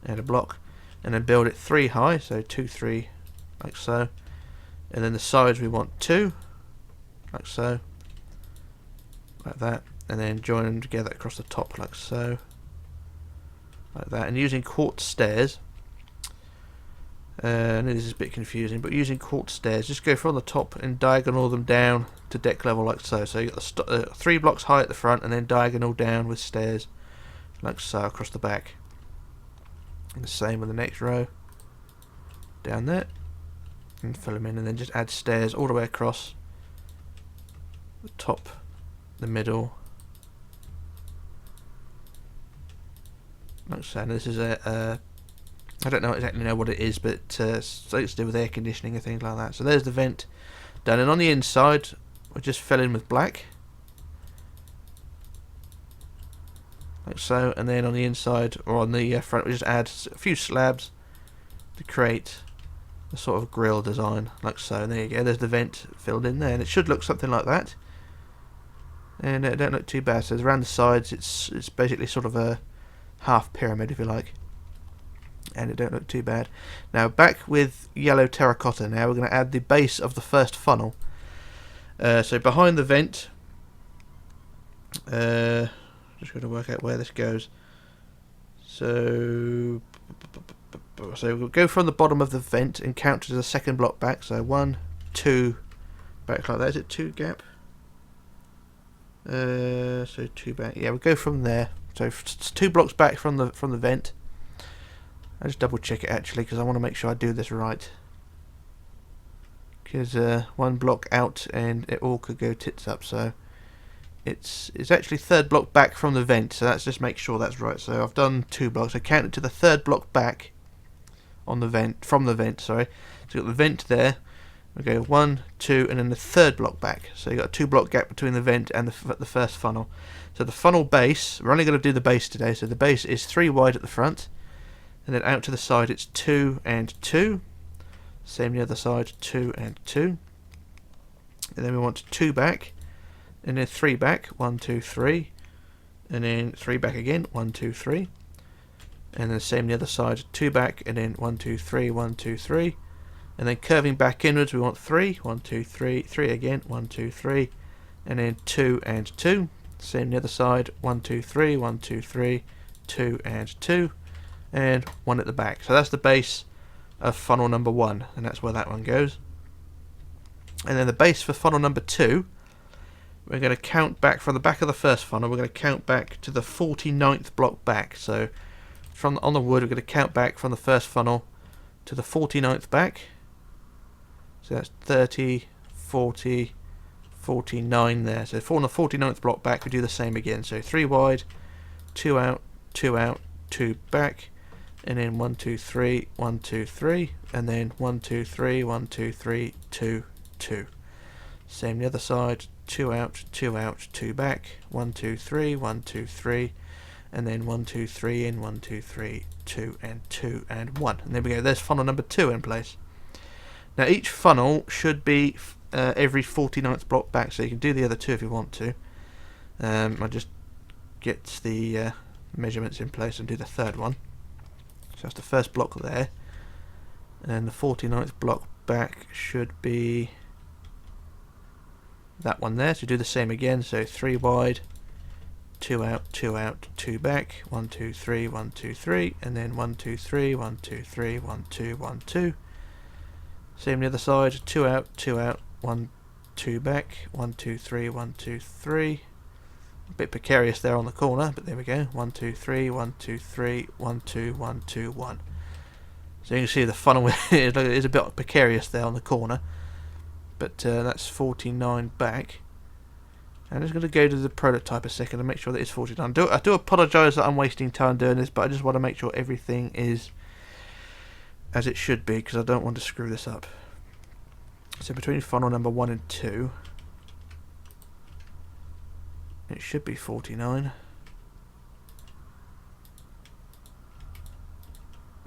and a block, and then build it 3 high. So 2, 3 like so, and then the sides we want 2 like so, like that, and then join them together across the top like so, like that. And using quartz stairs, I know this is a bit confusing, but using quartz stairs, just go from the top and diagonal them down to deck level like so. So you've got the 3 blocks high at the front and then diagonal down with stairs like so across the back. And the same with the next row. Down there. And fill them in, and then just add stairs all the way across the top, the middle. Like so. And this is I don't exactly know what it is, but something to do with air conditioning and things like that. So there's the vent done, and on the inside we'll just fill in with black, like so, and then on the inside or on the front we just add a few slabs to create a sort of grill design, like so. And there you go, there's the vent filled in there, and it should look something like that. And it don't look too bad. So around the sides it's basically sort of a half pyramid, if you like. And it don't look too bad. Now back with yellow terracotta. Now we're going to add the base of the first funnel. So behind the vent, just going to work out where this goes. So we'll go from the bottom of the vent and count to the second block back. So 1, 2, back like that. Is it 2 gap? So 2 back. Yeah, we'll go from there. So 2 blocks back from the vent. I'll just double check it actually, because I want to make sure I do this right. Because 1 block out and it all could go tits up. So it's actually 3rd block back from the vent. So let's just make sure that's right. So I've done 2 blocks. I counted to the 3rd block back on the vent, from the vent. Sorry. So you've got the vent there. We go 1, 2, and then the 3rd block back. So you've got a 2 block gap between the vent and the first funnel. So the funnel base, we're only going to do the base today. So the base is 3 wide at the front. And then out to the side it's 2 and 2. Same the other side, 2 and 2. And then we want 2 back. And then 3 back, 1, 2, 3. And then 3 back again, 1, 2, 3. And then same the other side, 2 back, and then 1, 2, 3, 1, 2, 3. And then curving back inwards we want 3, 1, 2, 3, 3 again, 1, 2, 3. And then 2 and 2. Same the other side, 1, 2, 3, 1, 2, 3, 2 and 2. And 1 at the back. So that's the base of funnel number 1, and that's where that one goes. And then the base for funnel number 2, we're going to count back from the back of the first funnel. We're going to count back to the 49th block back. So from on the wood we're going to count back from the first funnel to the 49th back. So that's 30, 40, 49 there. So from the 49th block back we do the same again. So 3 wide, 2 out, 2 out, 2 back. And then 1, 2, 3, 1, 2, 3, and then 1, 2, 3, 1, 2, 3, 2, 2. Same the other side, 2 out, 2 back, 1, 2, 3, 1, 2, 3, and then 1, 2, 3 in, 1, 2, 3, 2 and 2 and 1. And there we go, there's funnel number 2 in place. Now each funnel should be every 49th block back, so you can do the other 2 if you want to. I'll just get the measurements in place and do the 3rd one. So that's the first block there, and then the 49th block back should be that one there. So do the same again. So 3 wide, 2 out, 2 back, 1, 2, 3, 1, 2, 3, and then 1, 2, 3, 1, 2, 3, 1, 2, 1, 2. Same the other side, 2 out, 1, 2 back, 1, 2, 3, 1, 2, 3. A bit precarious there on the corner, but there we go. 1, 2, 3, 1, 2, 3, 1, 2, 1, 2, 1. So you can see the funnel is a bit precarious there on the corner, but that's 49 back. I'm just going to go to the prototype a second and make sure that it's 49. I do apologise that I'm wasting time doing this, but I just want to make sure everything is as it should be, because I don't want to screw this up. So between funnel number 1 and 2, it should be 49.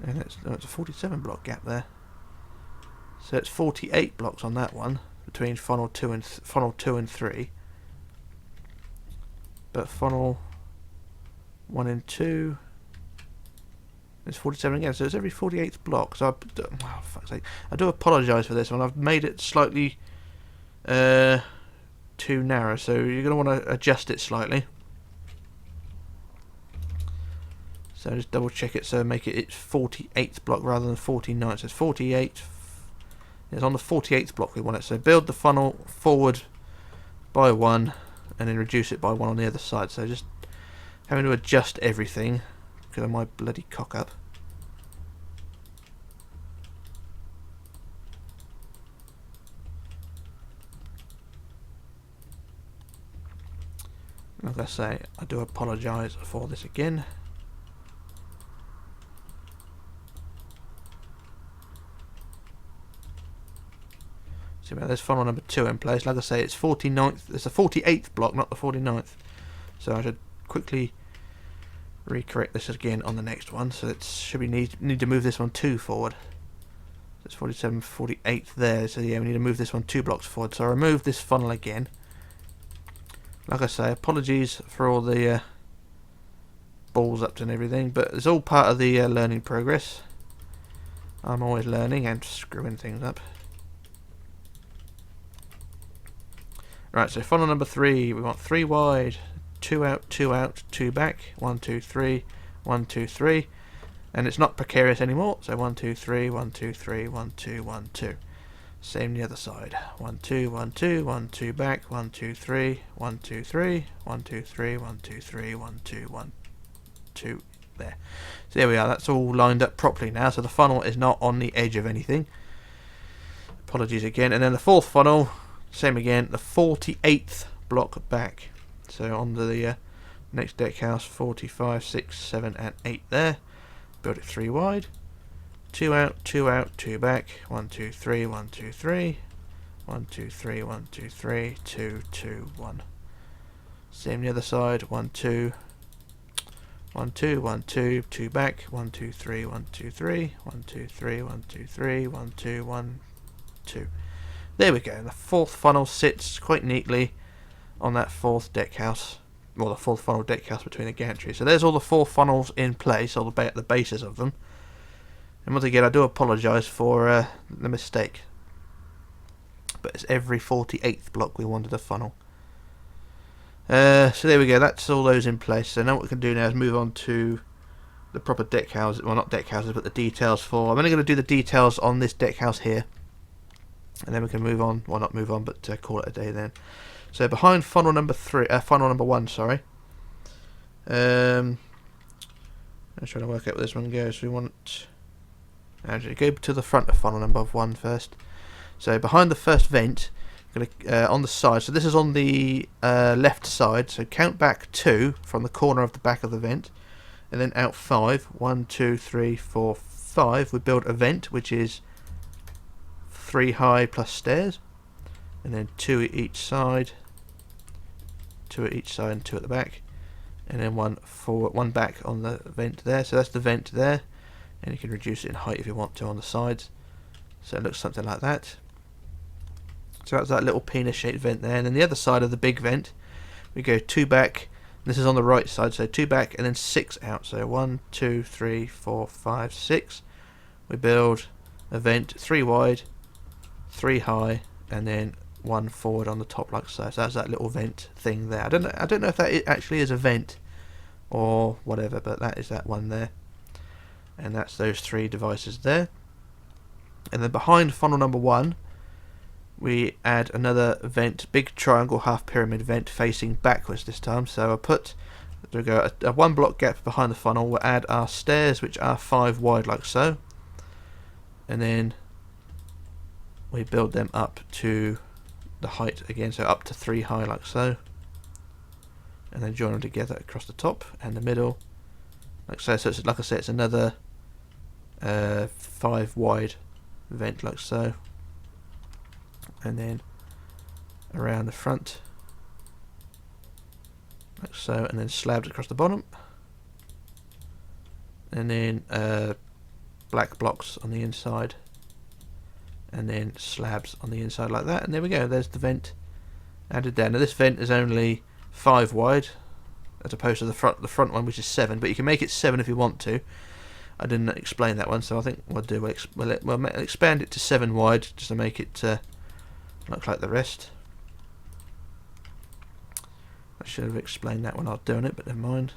And it's a 47 block gap there. So it's 48 blocks on that one between funnel 2 and 3. But funnel 1 and 2 is 47 again. So it's every 48th block. So fuck's sake. I do apologise for this one. I've made it slightly too narrow, so you're going to want to adjust it slightly. So just double check it, so make it its 48th block rather than 49th. So it's 48. It's on the 48th block we want it. So build the funnel forward by 1 and then reduce it by 1 on the other side. So just having to adjust everything because of my bloody cock up. Like I say, I do apologise for this again. So there's funnel number 2 in place. Like I say, it's 49th. It's the 48th block, not the 49th. So I should quickly recorrect this again on the next one. So it should be need to move this one 2 forward. So it's 47, 48 there. So yeah, we need to move this one 2 blocks forward. So I remove this funnel again. Like I say, apologies for all the balls up and everything, but it's all part of the learning progress. I'm always learning and screwing things up. Right, so funnel number 3, we want 3 wide, 2 out, 2 back, 1, 2, 3, 1, 2, 3, and it's not precarious anymore, so 1, 2, 3, 1, 2, 3, 1, 2, 1, 2. Same the other side. 1, 2, 1, 2, 1, 2 back, 1, 2, 3, 1, 2, 3, 1, 2, 3, 1, 2, 3, 1, 2, 1, 2. There. So there we are. That's all lined up properly now. So the funnel is not on the edge of anything. Apologies again. And then the 4th funnel, same again. The 48th block back. So on the next deck house, 45, 6, 7, and 8 there. Build it 3 wide. 2 out, 2 back, 1, 2, 3, 1, 2, 3, 1, 2, 3, 1, 2, 3, 2, 2, 1. Same the other side, 1, 2, 1, 2, 1, 2, 2 back, 1, 2, 3, 1, 2, 3, 1, 2, 3, 1, 2, 3, 1, 2, 1, 2. There we go, and the 4th funnel sits quite neatly on that 4th deck house, well the 4th funnel deck house between the gantries. So there's all the 4 funnels in place, all the bases of them. And once again, I do apologise for the mistake. But it's every 48th block we wanted a funnel. So there we go, that's all those in place. So now what we can do now is move on to the proper deck houses. Well, not deck houses, but the details for... I'm only going to do the details on this deck house here. And then we can move on. Well, not move on, but call it a day then. So behind funnel number 1, sorry. I'm trying to work out where this one goes. So we want... Actually, go to the front of funnel number 1 first. So behind the first vent, on the side. So this is on the left side. So count back 2 from the corner of the back of the vent, and then out 5. 1, 2, 3, 4, 5. We build a vent which is 3 high plus stairs, and then 2 at each side. 2 at each side and 2 at the back, and then 1 forward, 1 back on the vent there. So that's the vent there. And you can reduce it in height if you want to on the sides. So it looks something like that. So that's that little penis shaped vent there. And then the other side of the big vent, we go 2 back. This is on the right side, so 2 back and then 6 out. So 1, 2, 3, 4, 5, 6. We build a vent 3 wide, 3 high, and then 1 forward on the top like so. So that's that little vent thing there. I don't know if that actually is a vent or whatever, but that is that one there. And that's those 3 devices there. And then behind funnel number 1, we add another vent, big triangle half pyramid vent facing backwards this time. So we'll go a 1 block gap behind the funnel. We'll add our stairs, which are 5 wide like so. And then we build them up to the height again, so up to 3 high like so. And then join them together across the top and the middle like so. So it's, like I said, it's another 5 wide vent like so, and then around the front like so, and then slabs across the bottom, and then black blocks on the inside, and then slabs on the inside like that. And there we go, there's the vent added there. Now this vent is only 5 wide as opposed to the front one, which is 7, but you can make it 7 if you want to. I didn't explain that one, so I think we'll expand it to 7 wide just to make it look like the rest. I should have explained that when I was doing it, but never mind.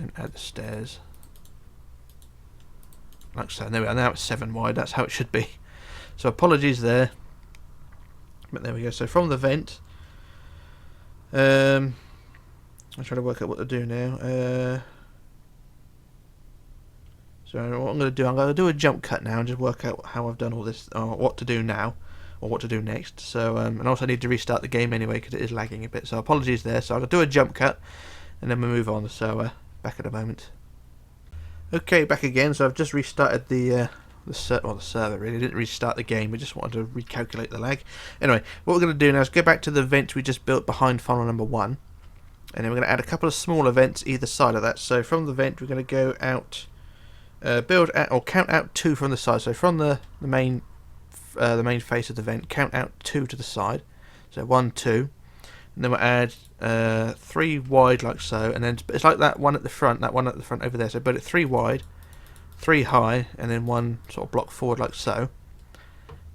and add the stairs. Like so. There we are. Now it's 7 wide. That's how it should be. So apologies there. But there we go. So from the vent, I'm trying to work out what to do now. So what I'm going to do a jump cut now and just work out how I've done all this, or what to do now, or what to do next. So and also I need to restart the game anyway because it is lagging a bit. So apologies there. So I'll do a jump cut and then we'll move on. So back in a moment. Okay, back again. So I've just restarted the server really. Didn't restart the game, we just wanted to recalculate the lag. Anyway, what we're going to do now is go back to the vent we just built behind funnel number 1, and then we're going to add a couple of smaller vents either side of that. So from the vent we're going to go out, build out, or count out 2 from the side. So from the main face of the vent, count out 2 to the side. So 1, 2, and then we'll add 3 wide like so, and then it's like that one at the front, over there. So build it 3 wide, 3 high, and then 1 sort of block forward like so,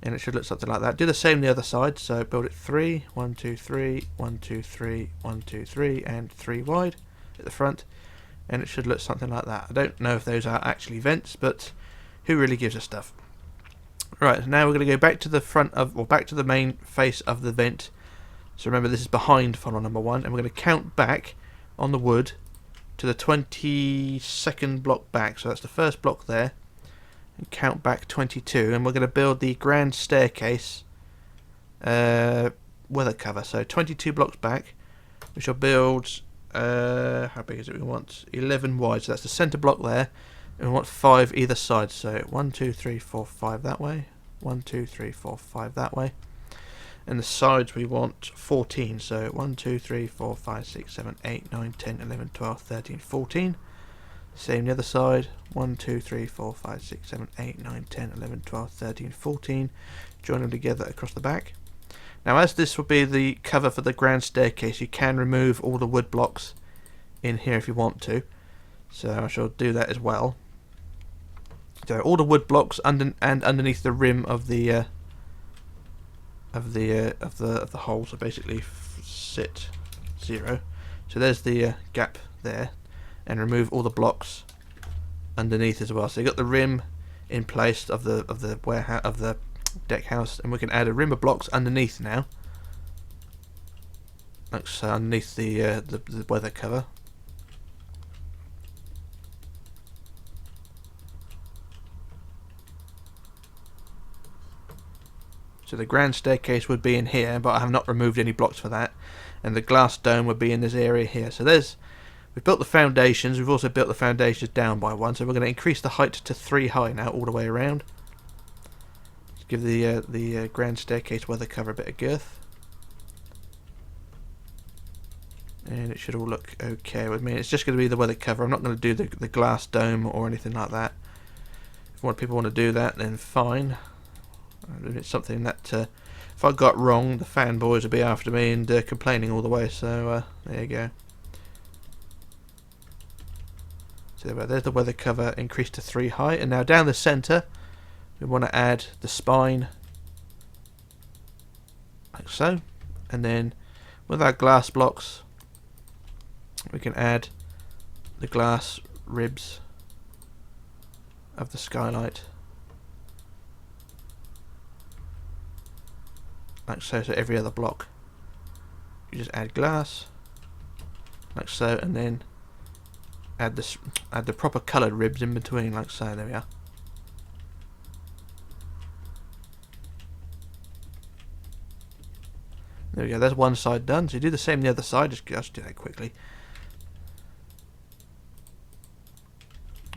and it should look something like that. Do the same the other side. So build it 3, 1, 2, 3, 1, 2, 3, 1, 2, 3, and 3 wide at the front, and it should look something like that. I don't know if those are actually vents, but who really gives a stuff. Right, now we're going to go back to the front of, or back to the main face of the vent. So remember, this is behind funnel number 1, and we're going to count back on the wood to the 22nd block back. So that's the first block there, and count back 22, and we're going to build the grand staircase weather cover. So 22 blocks back, we shall build, how big is it we want? 11 wide, so that's the centre block there, and we want 5 either side. So 1, 2, 3, 4, 5 that way, 1, 2, 3, 4, 5 that way, and the sides we want 14. So 1, 2, 3, 4, 5, 6, 7, 8, 9, 10, 11, 12, 13, 14. Same the other side. 1, 2, 3, 4, 5, 6, 7, 8, 9, 10, 11, 12, 13, 14. Join them together across the back. Now, as this will be the cover for the grand staircase, you can remove all the wood blocks in here if you want to. So I shall do that as well. So all the wood blocks underneath the rim of the hole, so basically sit 0. So there's the gap there, and remove all the blocks underneath as well. So you got the rim in place of the warehouse, of the deck house, and we can add a rim of blocks underneath now, like so, underneath the weather cover. So the grand staircase would be in here, but I have not removed any blocks for that. And the glass dome would be in this area here. So we've built the foundations. We've also built the foundations down by 1. So we're going to increase the height to 3 high now, all the way around. Let's give the grand staircase weather cover a bit of girth. And it should all look okay with me. It's just going to be the weather cover. I'm not going to do the glass dome or anything like that. If people want to do that, then fine. It's something that if I got wrong, the fanboys would be after me and complaining all the way. So there you go. So there's the weather cover increased to 3 high, and now down the centre we want to add the spine like so, and then with our glass blocks we can add the glass ribs of the skylight. Like so, so every other block you just add glass like so, and then add the proper coloured ribs in between like so. There we are. There we go, there's one side done. So you do the same the other side. Just do that quickly.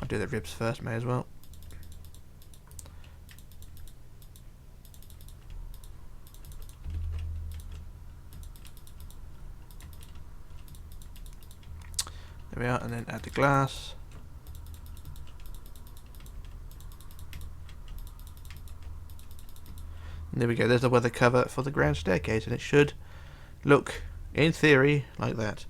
I'll do the ribs first, may as well. There we are, and then add the glass. And there we go, there's the weather cover for the grand staircase, and it should look, in theory, like that.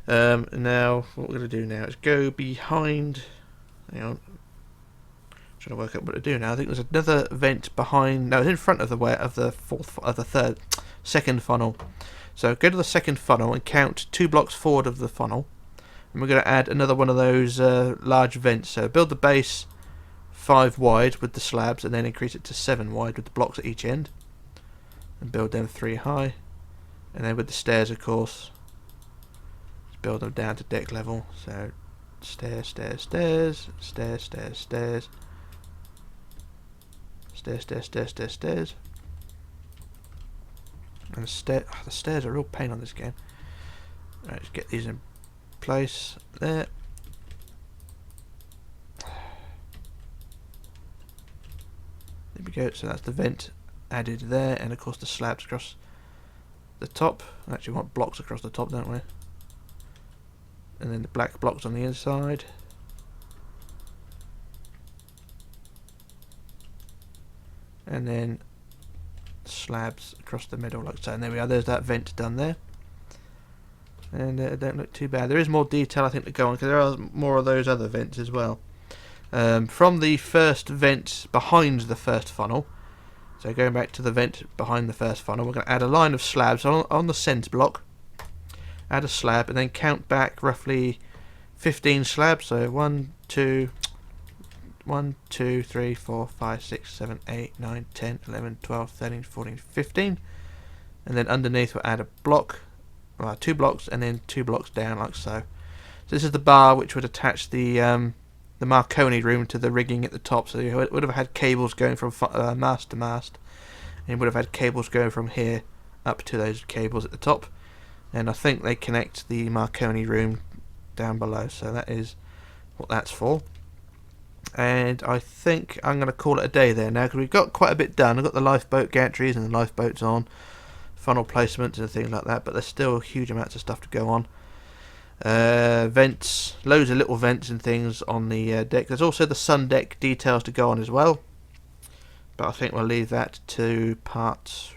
Now, what we're going to do now is go behind, hang on, trying to work out what to do now. I think there's another vent behind, no, it's in front of the second funnel. So go to the second funnel and count 2 blocks forward of the funnel, And we're going to add another one of those large vents. So build the base 5 wide with the slabs, and then increase it to 7 wide with the blocks at each end, and build them 3 high. And then with the stairs, of course, just build them down to deck level. So stairs, stairs, stairs, stairs, stairs, stairs, stairs, stairs, stairs, stairs, stairs. And the stairs are a real pain on this game. Right, let's get these in place. There. There we go. So that's the vent added there, and of course the slabs across the top. Actually, we want blocks across the top, don't we? And then the black blocks on the inside. And then slabs across the middle like so. And there we are, there's that vent done there. And it don't look too bad. There is more detail I think to go on, because there are more of those other vents as well. From the first vent behind the first funnel, so going back to the vent behind the first funnel, we're going to add a line of slabs on the centre block. Add a slab and then count back roughly 15 slabs. So 1, 2, 3, 4, 5, 6, 7, 8, 9, 10, 11, 12, 13, 14, 15. And then underneath we'll add a block, 2 blocks, and then 2 blocks down like so. So this is the bar which would attach the Marconi room to the rigging at the top. So you would have had cables going from mast to mast, and you would have had cables going from here up to those cables at the top. And I think they connect the Marconi room down below, so that is what that's for. And I think I'm going to call it a day there now, because we've got quite a bit done. I've got the lifeboat gantries and the lifeboats on, funnel placements and things like that, but there's still huge amounts of stuff to go on. Vents, loads of little vents and things on the deck. There's also the sun deck details to go on as well, but I think we'll leave that to part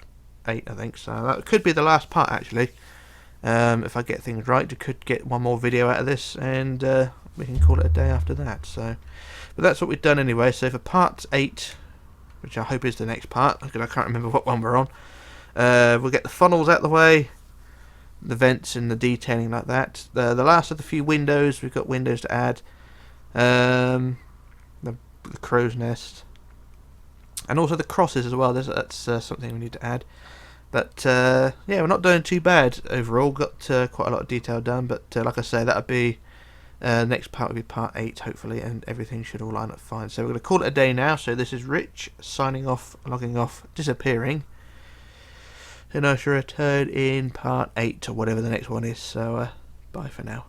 8, I think. So that could be the last part actually. If I get things right, we could get one more video out of this, and we can call it a day after that. So, but that's what we've done anyway. So for part 8, which I hope is the next part, because I can't remember what one we're on, we'll get the funnels out of the way, the vents and the detailing like that. The last of the few windows, we've got windows to add, the crow's nest, and also the crosses as well. That's something we need to add. But yeah, we're not doing too bad overall. Got quite a lot of detail done, but like I say, that'll be next part will be part 8 hopefully, and everything should all line up fine. So we're going to call it a day now. So this is Rich signing off, logging off, disappearing, and I shall return in part 8 or whatever the next one is. So bye for now.